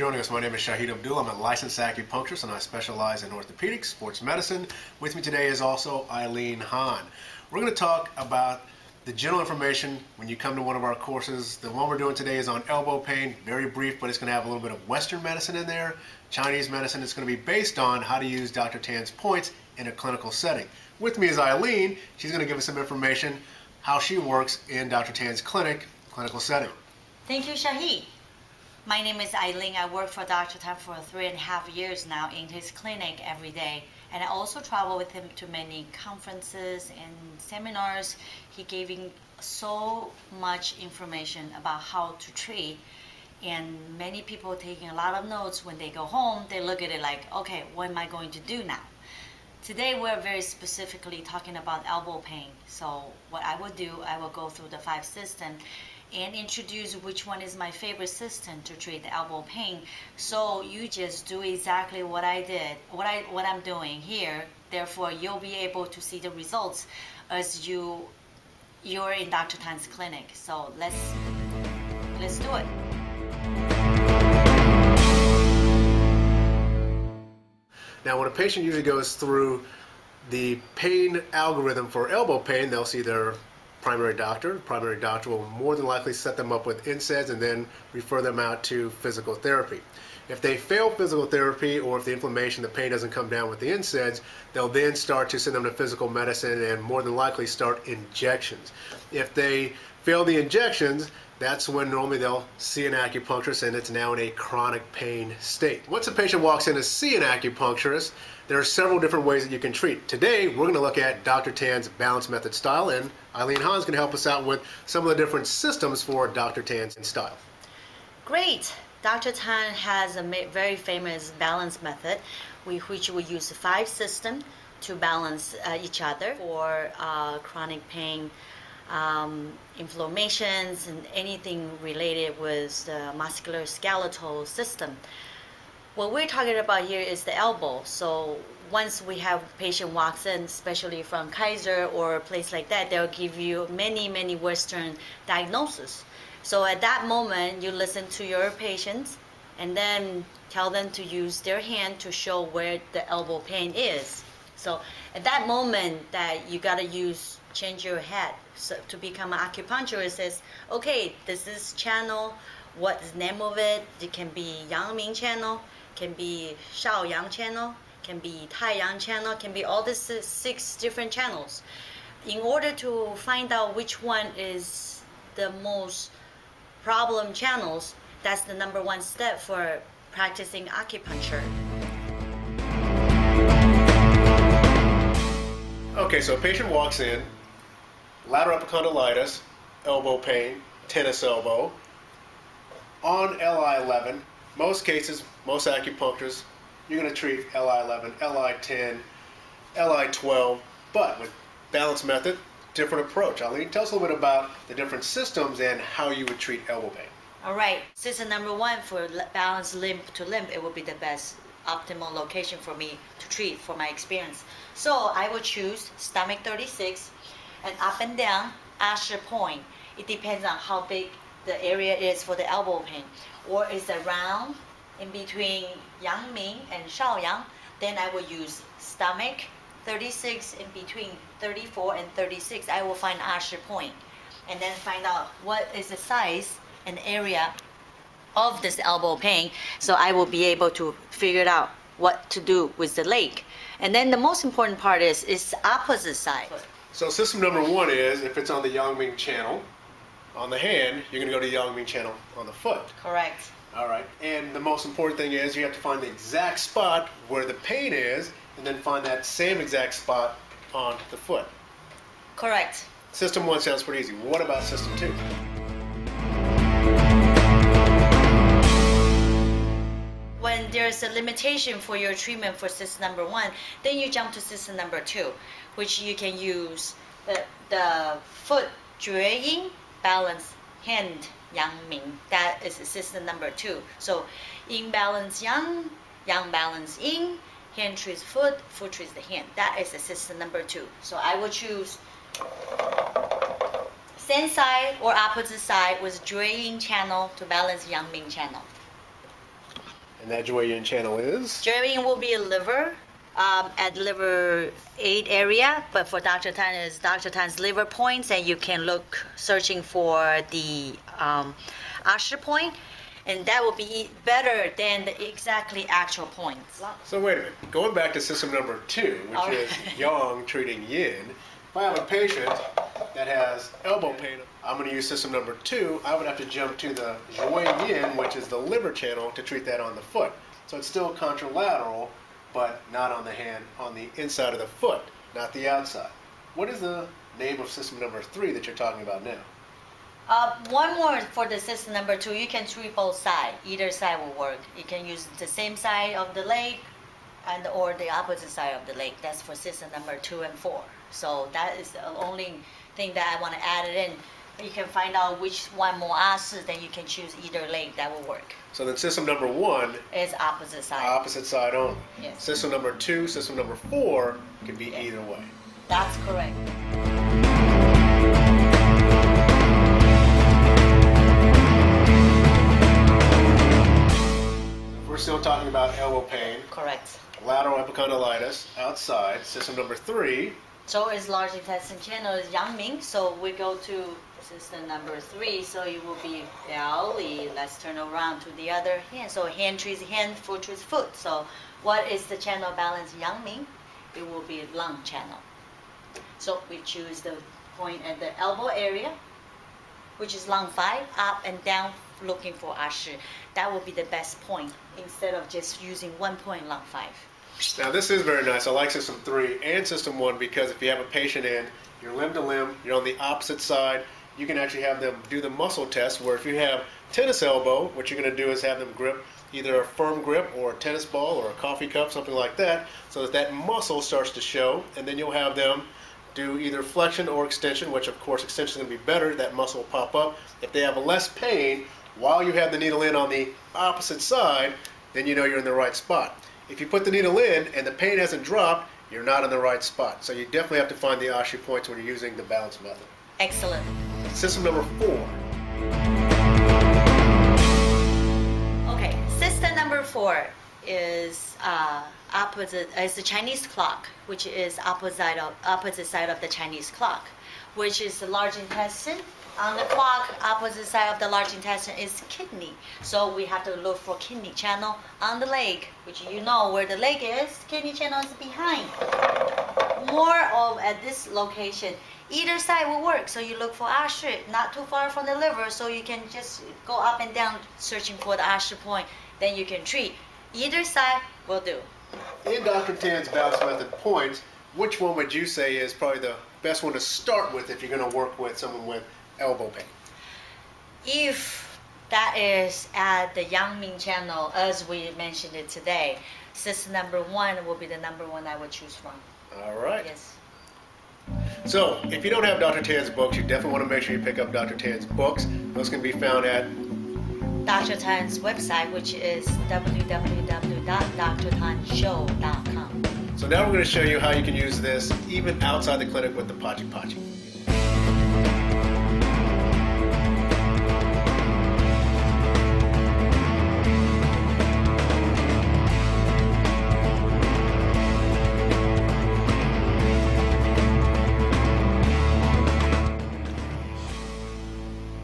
joining us. My name is Shahid Abdul. I'm a licensed acupuncturist and I specialize in orthopedics, sports medicine. With me today is also Eileen Hahn. We're going to talk about the general information when you come to one of our courses. The one we're doing today is on elbow pain, very brief, but it's going to have a little bit of Western medicine in there, Chinese medicine. It's going to be based on how to use Dr. Tan's points in a clinical setting. With me is Eileen. She's going to give us some information how she works in Dr. Tan's clinical setting. Thank you, Shahid. My name is Eileen. I work for Dr. Tan for 3.5 years now in his clinic every day. And I also travel with him to many conferences and seminars. He giving so much information about how to treat. And many people taking a lot of notes when they go home. They look at it like, okay, what am I going to do now? Today we're very specifically talking about elbow pain. So what I will do, I will go through the 5 systems and introduce which one is my favorite system to treat the elbow pain. So you just do exactly what I did, what I'm doing here. Therefore, you'll be able to see the results as you're in Dr. Tan's clinic. So let's do it. Now, when a patient usually goes through the pain algorithm for elbow pain, they'll see their primary doctor. The primary doctor will more than likely set them up with NSAIDs and then refer them out to physical therapy. If they fail physical therapy, or if the inflammation, the pain doesn't come down with the NSAIDs, they'll then start to send them to physical medicine and more than likely start injections. If they fail the injections, that's when normally they'll see an acupuncturist and it's now in a chronic pain state. Once a patient walks in to see an acupuncturist, there are several different ways that you can treat. Today, we're going to look at Dr. Tan's balance method style, and Eileen Hahn is going to help us out with some of the different systems for Dr. Tan's style. Great. Dr. Tan has a very famous balance method, which we use 5 systems to balance each other for chronic pain, inflammations, and anything related with the musculoskeletal system. What we're talking about here is the elbow. So once we have a patient walks in, especially from Kaiser or a place like that, they'll give you many Western diagnoses. So at that moment, you listen to your patients and then tell them to use their hand to show where the elbow pain is. So at that moment that you gotta change your head. So to become an acupuncturist says, okay, this is channel, what is the name of it? It can be Yang Ming channel, can be Shao Yang channel, can be Tai Yang channel, can be all these 6 different channels. In order to find out which one is the most problem channels, that's the #1 step for practicing acupuncture. Okay, so a patient walks in, lateral epicondylitis, elbow pain, tennis elbow, on LI11. Most cases, most acupuncturists, you're going to treat LI11, LI10, LI12, but with balance method, different approach. Eileen, tell us a little bit about the different systems and how you would treat elbow pain. All right, system #1 for balance limb to limb, it will be the best optimal location for me to treat for my experience. So I will choose stomach 36 and up and down Asher point. It depends on how big the area is for the elbow pain. Or is it round in between Yang Ming and Shao Yang, then I will use stomach 36 in between 34 and 36. I will find Asher point and then find out what is the size and area of this elbow pain, so I will be able to figure out what to do with the leg. And then the most important part is opposite side. So system #1 is, if it's on the Yang Ming channel, on the hand, you're going to go to the Yang Ming channel on the foot. Correct. All right, and the most important thing is you have to find the exact spot where the pain is, and then find that same exact spot on the foot. Correct. System 1 sounds pretty easy. What about system 2? When there's a limitation for your treatment for system #1, then you jump to system #2, which you can use the foot 绝音 balance hand Yang Ming. That is system #2. So yin balance yang, yang balance yin, hand treats foot, foot treats the hand. That is the system #2. So I will choose same side or opposite side with 绝音 channel to balance Yang Ming channel. And that Jue Yin channel is? Jue Yin will be a liver, at liver 8 area, but for Dr. Tan is Dr. Tan's liver points, and you can look searching for the Usher point, and that will be better than the exactly actual points. So wait a minute, going back to system number 2, which is Yang treating Yin, if I have a patient that has elbow pain, I'm going to use system number 2, I would have to jump to the Jue Yin, which is the liver channel, to treat that on the foot. So it's still contralateral, but not on the hand, on the inside of the foot, not the outside. What is the name of system number 3 that you're talking about now? One more for the system number 2, you can treat both sides. Either side will work. You can use the same side of the leg and or the opposite side of the leg. That's for system number 2 and 4. So that is the only thing that I want to add it in. You can find out which one more asses, then you can choose either leg. That will work. So then system number 1 is opposite side. Opposite side only. Yes. System number 2, system number 4 can be either way. That's correct. We're still talking about elbow pain. Correct. Lateral epicondylitis outside. System number 3. So it's large intestine channel is Yangming. So we go to system number 3. So it will be belly. Let's turn around to the other hand. So hand treats hand, foot treats foot. So what is the channel balance Yangming? It will be lung channel. So we choose the point at the elbow area, which is lung 5, up and down, looking for Usher. That will be the best point instead of just using one point lung 5. Now this is very nice. I like system 3 and system 1 because if you have a patient in, you're limb to limb, you're on the opposite side, you can actually have them do the muscle test where if you have tennis elbow, what you're going to do is have them grip either a firm grip or a tennis ball or a coffee cup, something like that, so that that muscle starts to show, and then you'll have them do either flexion or extension, which of course extension is going to be better, that muscle will pop up. If they have less pain while you have the needle in on the opposite side, then you know you're in the right spot. If you put the needle in and the pain hasn't dropped, you're not in the right spot. So you definitely have to find the Ashi points when you're using the balance method. Excellent. System number 4. Okay, system number 4 is opposite. Is the Chinese clock, which is opposite side of the Chinese clock, which is the large intestine. On the clock, opposite side of the large intestine is kidney. So we have to look for kidney channel on the leg, which you know where the leg is. Kidney channel is behind. More of at this location. Either side will work. So you look for Usher, not too far from the liver, so you can just go up and down searching for the Usher point. Then you can treat. Either side will do. In Dr. Tan's balance method points, which one would you say is probably the best one to start with if you're going to work with someone with elbow pain? If that is at the Yangming channel, as we mentioned it today, system number 1 will be the number 1 I would choose from. All right. Yes. So, if you don't have Dr. Tan's books, you definitely want to make sure you pick up Dr. Tan's books. Those can be found at Dr. Tan's website, which is www.drtanshow.com. So now we're going to show you how you can use this even outside the clinic with the Pachi Pachi.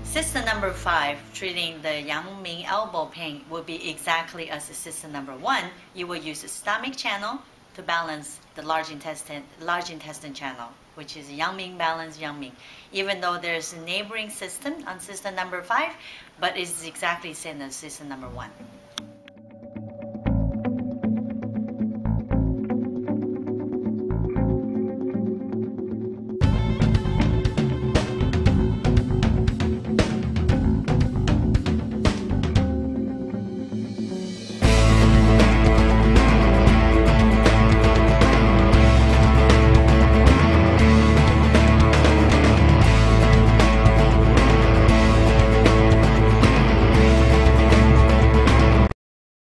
System number 5, treating the Yangming elbow pain, will be exactly as system number 1. You will use the stomach channel to balance the large intestine channel, which is Yangming balance Yangming. Even though there's a neighboring system on system number 5, but it's exactly the same as system number 1.